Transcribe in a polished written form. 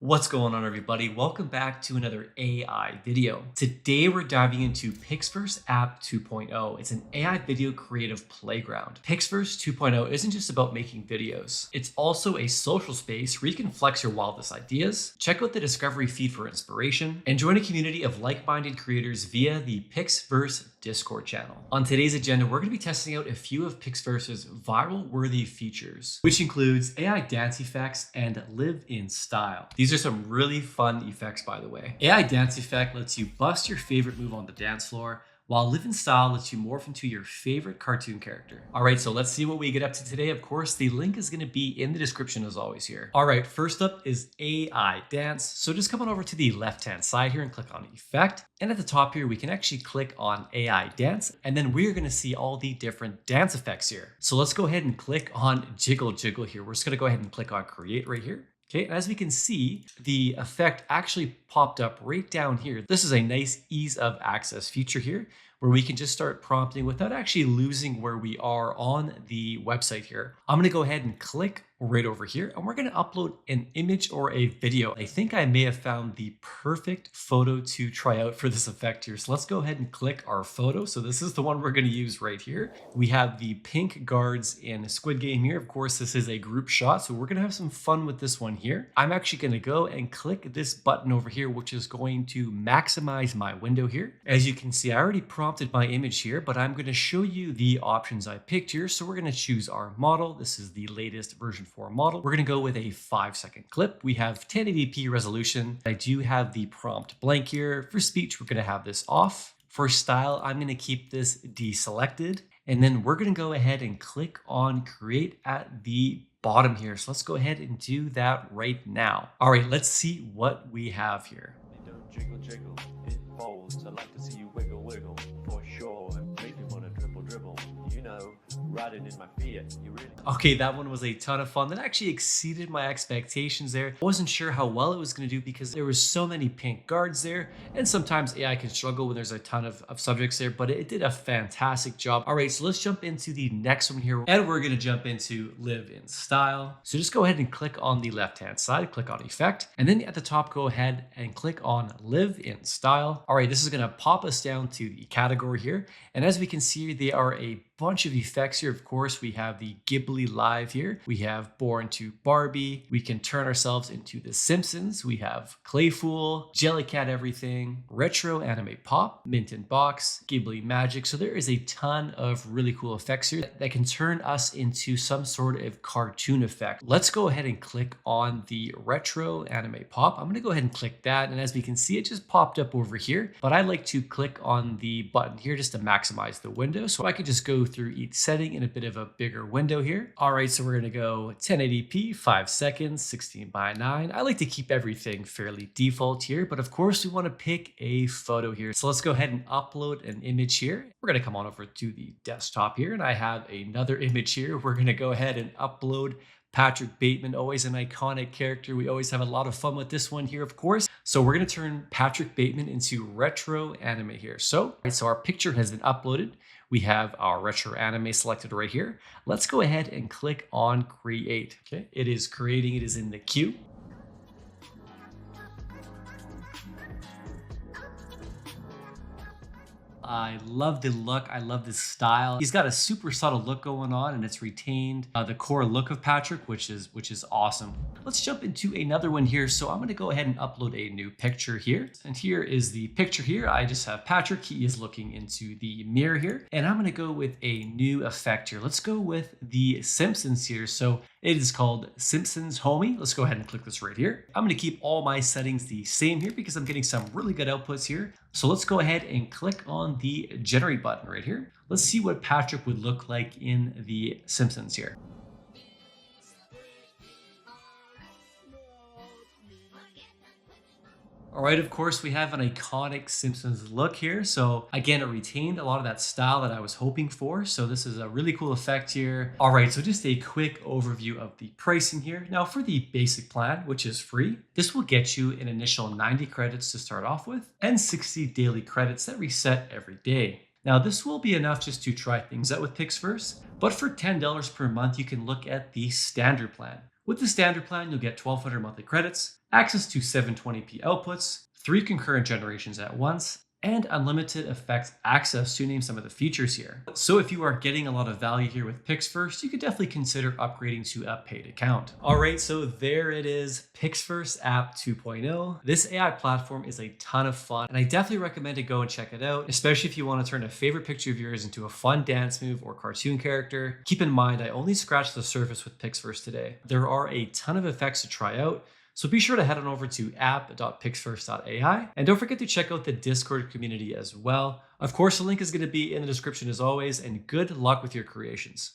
What's going on, everybody? Welcome back to another AI video. Today we're diving into Pixverse app 2.0. It's an AI video creative playground. Pixverse 2.0 isn't just about making videos. It's also a social space where you can flex your wildest ideas, check out the discovery feed for inspiration, and join a community of like-minded creators via the Pixverse Discord channel. On today's agenda, we're going to be testing out a few of Pixverse's viral-worthy features, which includes AI dance effects and live in style. These are some really fun effects, by the way. AI dance effect lets you bust your favorite move on the dance floor, while live in style lets you morph into your favorite cartoon character. All right, so let's see what we get up to today. Of course, the link is going to be in the description as always here. All right, first up is AI dance. So just come on over to the left-hand side here and click on effect. And at the top here, we can actually click on AI dance, and then we're going to see all the different dance effects here. So let's go ahead and click on jiggle-jiggle here. We're just going to go ahead and click on create right here. Okay, and as we can see, the effect actually popped up right down here. This is a nice ease of access feature here where we can just start prompting without actually losing where we are on the website here. I'm gonna go ahead and click right over here and we're gonna upload an image or a video. I think I may have found the perfect photo to try out for this effect here. So let's go ahead and click our photo. So this is the one we're gonna use right here. We have the pink guards in Squid-Game here. Of course, this is a group shot, so we're gonna have some fun with this one here. I'm actually gonna go and click this button over here, which is going to maximize my window here. As you can see, I already prompted my image here, but I'm gonna show you the options I picked here. So we're gonna choose our model. This is the latest version 4 model. We're gonna go with a 5-second clip. We have 1080p resolution. I do have the prompt blank here. For speech, we're gonna have this off. For style, I'm gonna keep this deselected. And then we're gonna go ahead and click on create at the bottom here. So let's go ahead and do that right now. All right, let's see what we have here. Don't jiggle, jiggle, it falls. I like to see you wiggle, wiggle, for sure. Make me wanna dribble, dribble. You know, riding in my Fiat. You really. Okay, that one was a ton of fun. That actually exceeded my expectations there. I wasn't sure how well it was going to do because there was so many pink guards there. And sometimes AI can struggle when there's a ton of subjects there, but it did a fantastic job. All right, so let's jump into the next one here. And we're going to jump into live in style. So just go ahead and click on the left-hand side, click on effect. And then at the top, go ahead and click on live in style. All right, this is going to pop us down to the category here. And as we can see, there are a bunch of effects here. Of course, we have the Ghibli live here. We have born to Barbie. We can turn ourselves into the Simpsons. We have Clayfool, Jellycat everything, retro anime pop, mint in box, Ghibli magic. So there is a ton of really cool effects here that can turn us into some sort of cartoon effect. Let's go ahead and click on the retro anime pop. I'm gonna go ahead and click that. And as we can see, it just popped up over here, but I like to click on the button here just to maximize the window. So I could just go through each setting in a bit of a bigger window here. All right, so we're gonna go 1080p, 5 seconds, 16:9. I like to keep everything fairly default here, but of course we wanna pick a photo here. So let's go ahead and upload an image here. We're gonna come on over to the desktop here and I have another image here. We're gonna go ahead and upload Patrick Bateman, always an iconic character. We always have a lot of fun with this one here, of course. So we're gonna turn Patrick Bateman into retro anime here. So our picture has been uploaded. We have our retro anime selected right here. Let's go ahead and click on create. Okay, it is creating, it is in the queue. I love the look. I love the style. He's got a super subtle look going on and it's retained the core look of Patrick, which is awesome. Let's jump into another one here. So I'm going to go ahead and upload a new picture here. And here is the picture here. I just have Patrick. He is looking into the mirror here. And I'm going to go with a new effect here. Let's go with the Simpsons here. So it is called Simpsons Homie. Let's go ahead and click this right here. I'm going to keep all my settings the same here because I'm getting some really good outputs here. So let's go ahead and click on the generate button right here. Let's see what Patrick would look like in the Simpsons here. All right, of course, we have an iconic Simpsons look here. So again, it retained a lot of that style that I was hoping for. So this is a really cool effect here. All right, so just a quick overview of the pricing here. Now for the basic plan, which is free, this will get you an initial 90 credits to start off with and 60 daily credits that reset every day. Now this will be enough just to try things out with Pixverse, but for $10 per month, you can look at the standard plan. With the standard plan, you'll get 1,200 monthly credits, access to 720p outputs, 3 concurrent generations at once, and unlimited effects access to name some of the features here. So if you are getting a lot of value here with Pixverse, you could definitely consider upgrading to a paid account. All right, so there it is, Pixverse app 2.0. This AI platform is a ton of fun, and I definitely recommend to go and check it out, especially if you want to turn a favorite picture of yours into a fun dance move or cartoon character. Keep in mind, I only scratched the surface with Pixverse today. There are a ton of effects to try out, so be sure to head on over to app.pixverse.ai, and don't forget to check out the Discord community as well. Of course, the link is going to be in the description as always, and good luck with your creations.